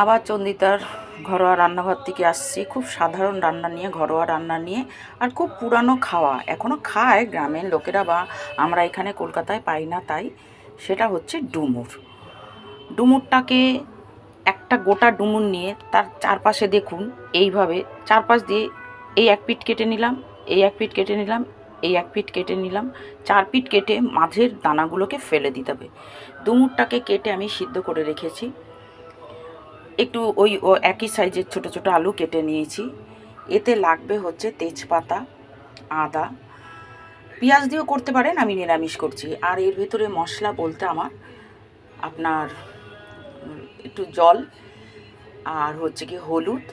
আবার চন্দিতার ঘরোয়া রান্নাঘর থেকে আসছি, খুব সাধারণ রান্না নিয়ে, ঘরোয়া রান্না নিয়ে, আর খুব পুরানো খাওয়া, এখনও খায় গ্রামের লোকেরা, বা আমরা এখানে কলকাতায় পাই না, তাই সেটা হচ্ছে ডুমুর। ডুমুরটাকে একটা গোটা ডুমুর নিয়ে তার চারপাশে দেখুন এইভাবে চারপাশ দিয়ে এই এক পিঠ কেটে নিলাম, এই এক পিঠ কেটে নিলাম, এই এক পিঠ কেটে নিলাম, 4 পিঠ কেটে মাঝের দানাগুলোকে ফেলে দিতে হবে। ডুমুরটাকে কেটে আমি সিদ্ধ করে রেখেছি। একটু ও একই সাইজের ছোট ছোট আলু কেটে নিয়েছি। এতে লাগবে হচ্ছে তেজপাতা, আদা, পেঁয়াজ দিয়েও করতে পারেন, আমি নিরামিষ করছি। আর এর ভেতরে মশলা বলতে আমার আপনার একটু জল, আর হচ্ছে কি হলুদ,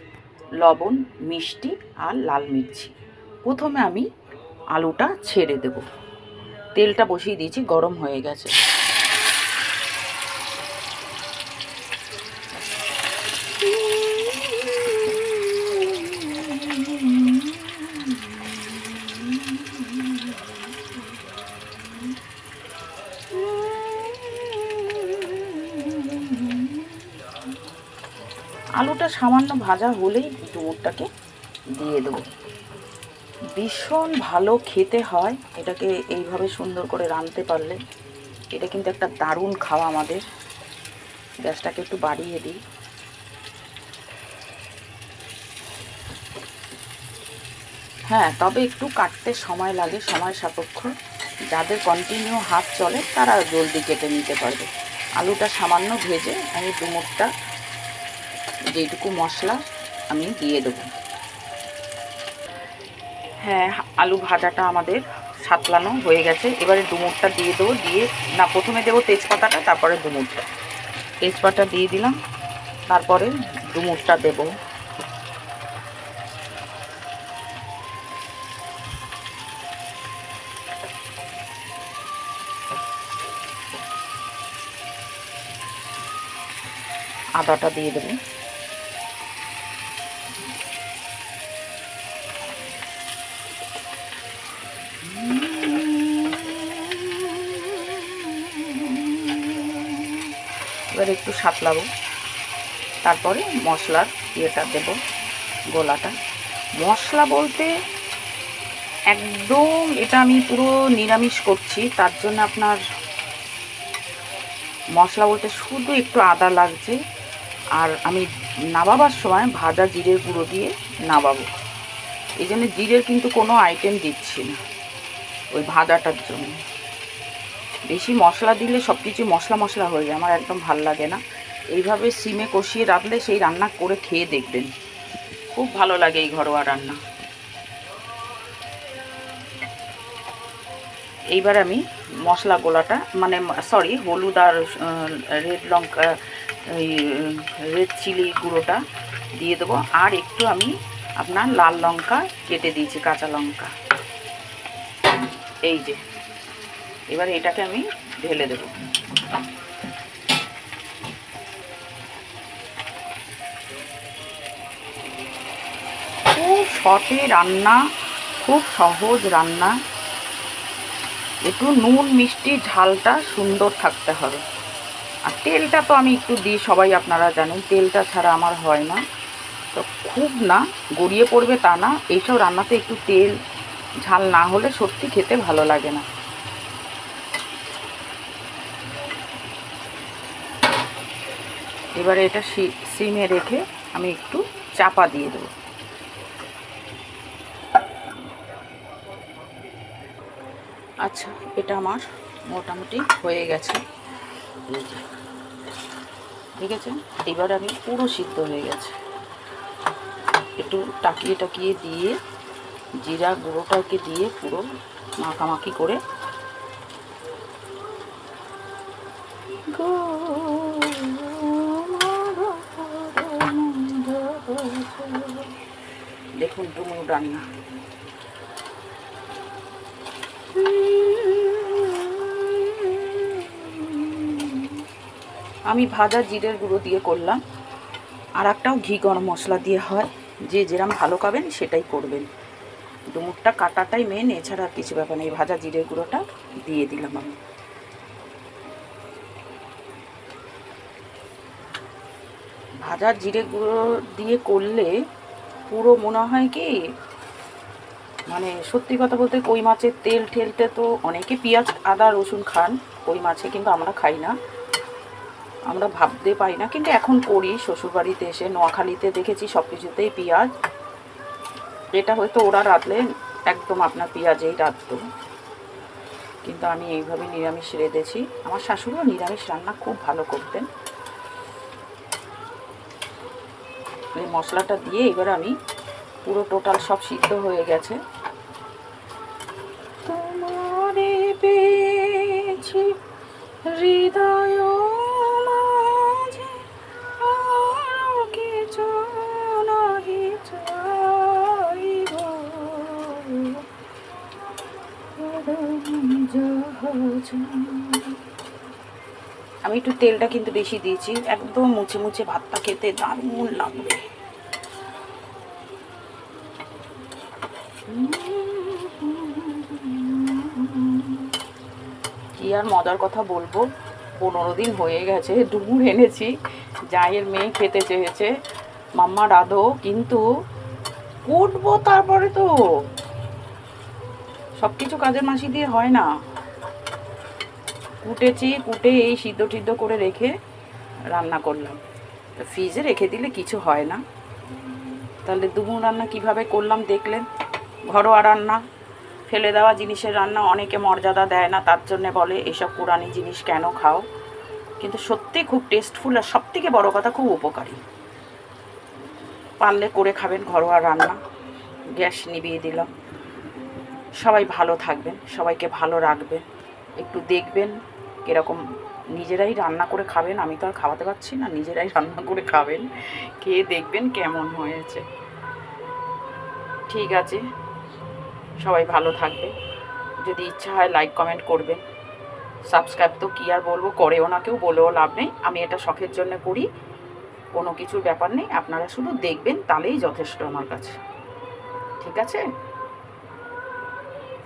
লবণ, মিষ্টি আর লাল মির্চি। প্রথমে আমি আলুটা ছেড়ে দেব। তেলটা বসিয়ে দিয়েছি, গরম হয়ে গেছে। আলুটা সামান্য ভাজা হলেই ডুমুরটাকে দিয়ে দেবো। ভীষণ ভালো খেতে হয় এটাকে এইভাবে সুন্দর করে রাঁধতে পারলে। এটা কিন্তু একটা দারুণ খাওয়া আমাদের। গ্যাসটাকে একটু বাড়িয়ে দিই। হ্যাঁ, তবে একটু কাটতে সময় লাগে, সময় সাপেক্ষ। যাদের কন্টিনিউ হাত চলে তারা জলদি কেটে নিতে পারবে। আলুটা সামান্য ভেজে আমি ডুমুরটা যেটুকু মশলা আমি দিয়ে দেবো। হ্যাঁ, আলু ভাজাটা আমাদের সাতলানো হয়ে গেছে। এবারে ডুমুরটা দিয়ে দেবো। দিয়ে না, প্রথমে দেবো তেজপাতাটা, তারপরে ডুমুরটা। তেজপাতা দিয়ে দিলাম, তারপরে ডুমুরটা দেব। আদাটা দিয়ে দেবো। এবার একটু সাতলাবো, তারপরে মশলার ইয়েটা দেব, গোলাটা। মশলা বলতে একদম এটা আমি পুরো নিরামিষ করছি, তার জন্য আপনার মশলা বলতে শুধু একটু আদা লাগছে। আর আমি নামাবার সময় ভাজা জিরের গুঁড়ো দিয়ে নামাবো। এই জন্য জিরের কিন্তু কোনো আইটেম দিচ্ছি না, ওই ভাজাটার জন্য। বেশি মশলা দিলে সব কিছু মশলা মশলা হয়ে যায়, আমার একদম ভাল লাগে না। এইভাবে সিমে কষিয়ে রাখলে সেই রান্না করে খেয়ে দেখবেন, খুব ভালো লাগে এই ঘরোয়া রান্না। এইবার আমি মশলা গোলাটা মানে সরি হলুদ আর রেড লঙ্কা, রেড চিলি গুঁড়োটা দিয়ে দেবো। আর একটু আমি আপনার লাল লঙ্কা কেটে দিয়েছি, কাঁচা লঙ্কা, এই যে। এবার এটাকে আমি ঢেলে দেবো। খুব শর্টে রান্না, খুব সহজ রান্না। একটু নুন মিষ্টি ঝালটা সুন্দর থাকতে হবে। আর তেলটা তো আমি একটু দিই, সবাই আপনারা জানেন তেলটা ছাড়া আমার হয় না। তো খুব না গড়িয়ে পড়বে তা না, এইসব রান্নাতে একটু তেল ঝাল না হলে সত্যি খেতে ভালো লাগে না। এবারে এটা সিমে রেখে আমি একটু চাপা দিয়ে দেবো। আচ্ছা, এটা আমার মোটামুটি হয়ে গেছে, ঠিক আছে। এবার আমি পুরো সিদ্ধ হয়ে গেছে। একটু টাকিয়ে টাকিয়ে দিয়ে জিরা গুঁড়োটাকে দিয়ে পুরো মাখামাখি করে দেখুন ডুমুর রান্না। আমি ভাজা জিরের গুঁড়ো দিয়ে করলাম, আর একটাও ঘি গরম মশলা দিয়ে হয়, যে যেরকম ভালো খাবেন সেটাই করবেন। ডুমুরটা কাটাটাই মেন, এছাড়া আর কিছু ব্যাপার নেই। ভাজা জিরের গুঁড়োটা দিয়ে দিলাম আমি। ভাজা জিরে গুঁড়ো দিয়ে করলে পুরো মনে হয় কি, মানে সত্যি কথা বলতে কই মাছের তেল ঠেলতে তো অনেকে পেঁয়াজ আদা রসুন খান কই মাছে, কিন্তু আমরা খাই না, আমরা ভাবতে পাই না, কিন্তু এখন করি। শ্বশুরবাড়িতে এসে নোয়াখালীতে দেখেছি সব কিছুতেই পেঁয়াজ, এটা হয়তো ওরা রাঁধলে একদম আপনার পেঁয়াজেই রাঁধতো, কিন্তু আমি এইভাবে নিরামিষ রেঁধেছি। আমার শাশুড়িও নিরামিষ রান্না খুব ভালো করতেন। এই মশলাটা দিয়ে এবার আমি পুরো টোটাল সব সিদ্ধ হয়ে গেছে। তোমারে পেয়েছি হৃদয় মাঝে, আর কিছু নাহি চাইব, আমি একটু তেলটা কিন্তু বেশি দিয়েছি, একদম মুছে মুছে ভাতটা খেতে দারুণ লাগবে। কি আর মজার কথা বলবো, 15 দিন হয়ে গেছে ডুমুর এনেছি, জায়ের মেয়ে খেতে চেয়েছে, মাম্মা রাধো, কিন্তু কুটবো তারপরে তো সব কিছু কাজের মাসি দিয়ে হয় না। কুটেছি, কুটে এই সিদ্ধ টিদ্ধ করে রেখে রান্না করলাম। ফ্রিজে রেখে দিলে কিছু হয় না। তাহলে ডুমুর রান্না কিভাবে করলাম দেখলেন। ঘরোয়া রান্না, ফেলে দেওয়া জিনিসের রান্না অনেকে মর্যাদা দেয় না, তার জন্যে বলে এসব পুরানি জিনিস কেন খাও, কিন্তু সত্যি খুব টেস্টফুল, আর সবথেকে বড় কথা খুব উপকারী। পারলে করে খাবেন ঘরোয়া রান্না। গ্যাস নিভিয়ে দিলাম। সবাই ভালো থাকবেন, সবাইকে ভালো রাখবেন, একটু দেখবেন কীরকম নিজেরাই রান্না করে খাবেন, আমি তো আর খাওয়াতে পারছি না, নিজেরাই রান্না করে খাবেন, খেয়ে দেখবেন কেমন হয়েছে। ঠিক আছে, সবাই ভালো থাকবে। যদি ইচ্ছা হয় লাইক কমেন্ট করবেন, সাবস্ক্রাইব তো কী আর বলবো, করেও না কেউ, বলেও লাভ নেই, আমি এটা শখের জন্য করি, কোনো কিছুর ব্যাপার নেই, আপনারা শুধু দেখবেন তাহলেই যথেষ্ট আমার কাছে। ঠিক আছে।